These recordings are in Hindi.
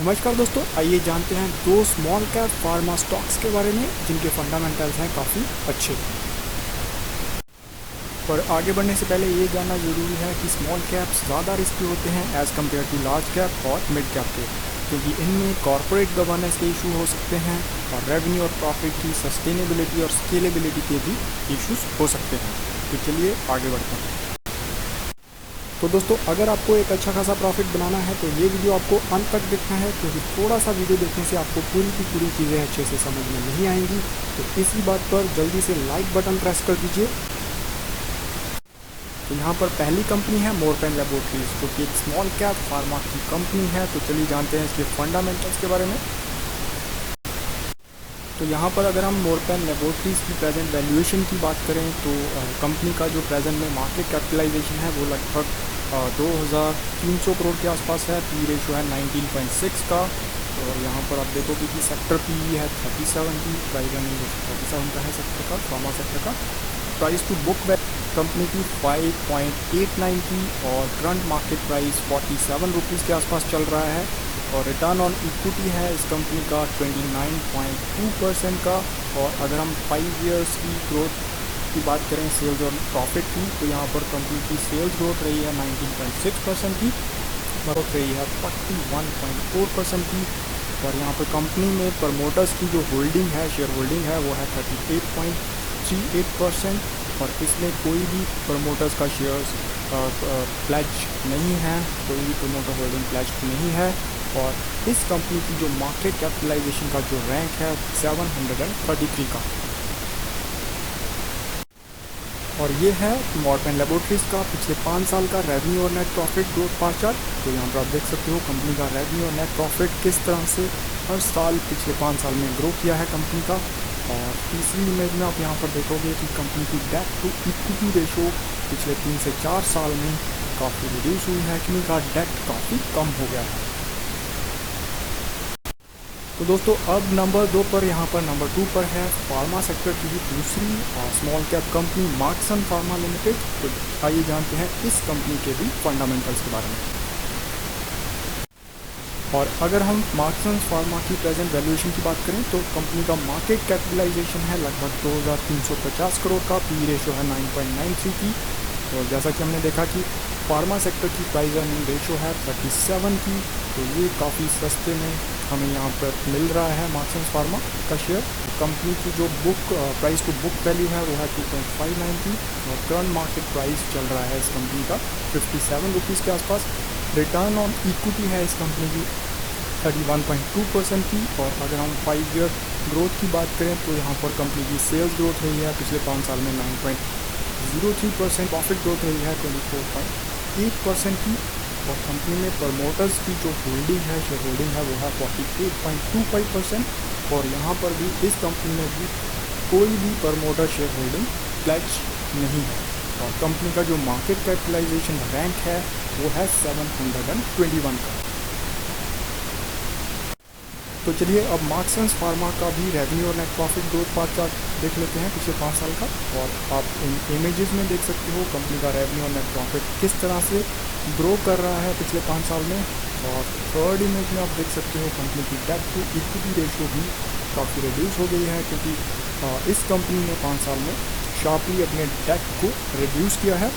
नमस्कार दोस्तों, आइए जानते हैं दो स्मॉल कैप फार्मा स्टॉक्स के बारे में जिनके फंडामेंटल्स हैं काफ़ी अच्छे। पर आगे बढ़ने से पहले ये जानना ज़रूरी है कि स्मॉल कैप्स ज़्यादा रिस्की होते हैं as compared to large cap और मिड कैप के, क्योंकि इनमें कॉरपोरेट गवर्नेंस के इशू हो सकते हैं और रेवेन्यू और प्रॉफिट की सस्टेनेबिलिटी और स्केलेबिलिटी के भी इश्यूज हो सकते हैं। तो चलिए आगे बढ़ते हैं। तो दोस्तों, अगर आपको एक अच्छा खासा प्रॉफिट बनाना है तो ये वीडियो आपको अंत तक देखना है, क्योंकि थोड़ा सा वीडियो देखने से आपको पूरी की पूरी चीज़ें अच्छे से समझ में नहीं आएंगी। तो इसी बात पर जल्दी से लाइक बटन प्रेस कर दीजिए। तो यहाँ पर पहली कंपनी है मोरपेन लेबोरेटरीज, जो कि एक स्मॉल कैप फार्मा की कंपनी है। तो चलिए जानते हैं इसके फंडामेंटल्स के बारे में। तो यहाँ पर अगर हम मोरपेन लेबोरेटरीज की प्रेजेंट वैल्यूएशन की बात करें तो कंपनी का जो प्रेजेंट में मार्केट कैपिटलाइजेशन है वो लगभग 2300 करोड़ के आसपास है। पी रेशो है 19.6 का। और यहाँ पर आप देखोगे कि सेक्टर पी है 37 की, प्राइस अर्निंग 37 का है सेक्टर का, फार्मा सेक्टर का। Price to book value company की 5.89 की और करंट मार्केट प्राइस 47 रुपीज़ के आसपास चल रहा है। और रिटर्न ऑन इक्विटी है इस कंपनी का 29.2% का। और अगर हम 5 इयर्स की ग्रोथ की बात करें सेल्स और प्रॉफिट की, तो यहाँ पर कंपनी की सेल्स ग्रोथ रही है 19.6% की, ग्रोथ रही है 41.4% की। और यहाँ पर कंपनी में प्रमोटर्स की जो होल्डिंग है, शेयर होल्डिंग है, वो है 38.38%। और इसमें कोई भी प्रमोटर्स का शेयर्स प्लेज नहीं है, कोई भी प्रमोटर होल्डिंग प्लेज नहीं है। और इस कंपनी की जो मार्केट कैपिटलाइजेशन का जो रैंक है 733 का। और ये है मोरपेन लेबोरेटरीज का पिछले 5 साल का रेवेन्यू और net profit growth bar chart. तो यहाँ पर आप देख सकते हो कंपनी का रेवेन्यू और नेट प्रॉफिट किस तरह से हर साल पिछले 5 साल में ग्रो किया है कंपनी का। और तीसरी इमेज में आप यहाँ पर देखोगे कि कंपनी की डेट टू इक्विटी रेशो पिछले 3 से 4 साल में काफ़ी रिड्यूस हुई है, कंपनी का डेट काफ़ी कम हो गया है। तो दोस्तों, अब नंबर 2 पर, यहाँ पर नंबर 2 पर है फार्मा सेक्टर की भी दूसरी small cap company Marksans pharma limited. तो आइए जानते हैं इस कंपनी के भी फंडामेंटल्स के बारे में। और अगर हम मार्क्सन फार्मा की प्रेजेंट वैल्यूएशन की बात करें तो कंपनी का मार्केट कैपिटलाइजेशन है लगभग 2350 करोड़ का, पी रेशो है 9.93 की। और जैसा कि हमने देखा कि फार्मा सेक्टर की प्राइस अर्निंग रेशो है 37 की। तो ये काफ़ी सस्ते में हमें यहाँ पर मिल रहा है मार्क्सन फार्मा का शेयर। कंपनी की जो प्राइस टू बुक वैल्यू है वो है 2.59 की। और करंट मार्केट प्राइस चल रहा है इस कंपनी का 57 रुपीज़ के आसपास। रिटर्न ऑन इक्विटी है इस कंपनी की 31.2% की। और अगर हम 5 ईयर ग्रोथ की बात करें तो यहाँ पर कंपनी की सेल्स ग्रोथ रही है पिछले 5 साल में 9.03%, प्रॉफिट ग्रोथ रही है 24.8% की। और कंपनी में प्रमोटर्स की जो होल्डिंग है, शेयर होल्डिंग है, वो है 48.25%। और यहाँ पर भी इस कंपनी में भी कोई भी प्रमोटर शेयर होल्डिंग प्लेज नहीं है। और कंपनी का जो मार्केट कैपिटलाइजेशन रैंक है वो है 721 का। तो चलिए अब मार्क्सन फार्मा का भी रेवेन्यू और net profit growth bar chart देख लेते हैं पिछले 5 साल का। और आप इन इमेजेस में देख सकते हो कंपनी का रेवेन्यू और नेट प्रॉफिट किस तरह से ग्रो कर रहा है पिछले 5 साल में। और थर्ड इमेज में आप देख सकते हो कंपनी की डेट टू इक्विटी रेशियो भी काफ़ी रिड्यूस हो गई है, क्योंकि इस कंपनी ने 5 साल में शार्पली अपने डेट को रिड्यूस किया है।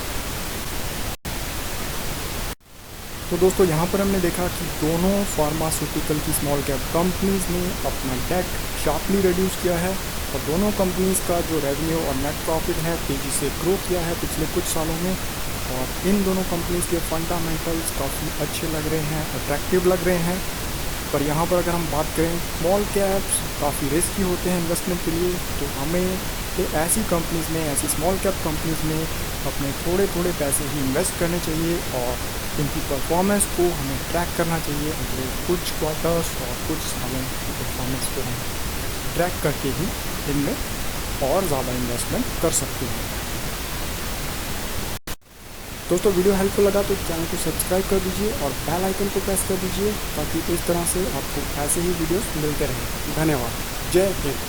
तो दोस्तों, यहाँ पर हमने देखा कि दोनों फार्मास्यूटिकल की स्मॉल कैप कंपनीज़ ने अपना डेट शार्पली रिड्यूस किया है। और दोनों कंपनीज़ का जो रेवेन्यू और नेट प्रॉफिट है तेज़ी से ग्रो किया है पिछले कुछ सालों में। और इन दोनों कंपनीज़ के फंडामेंटल्स काफ़ी अच्छे लग रहे हैं, अट्रैक्टिव लग रहे हैं। पर यहाँ पर अगर हम बात करें, स्मॉल कैप्स काफ़ी रिस्की होते हैं इन्वेस्टमेंट के लिए। तो हमें ऐसी कंपनीज़ में, ऐसी स्मॉल कैप कंपनीज़ में अपने थोड़े थोड़े पैसे ही इन्वेस्ट करने चाहिए। और इनकी परफॉर्मेंस को हमें ट्रैक करना चाहिए अगले कुछ क्वार्टर्स और कुछ सालों की परफॉर्मेंस को हम ट्रैक करके ही इनमें और ज़्यादा इन्वेस्टमेंट कर सकते हैं। दोस्तों, वीडियो हेल्पफुल लगा तो चैनल को सब्सक्राइब कर दीजिए और बेल आइकन को प्रेस कर दीजिए, ताकि इस तरह से आपको ऐसे ही वीडियोस मिलते रहें। धन्यवाद। जय हिंद।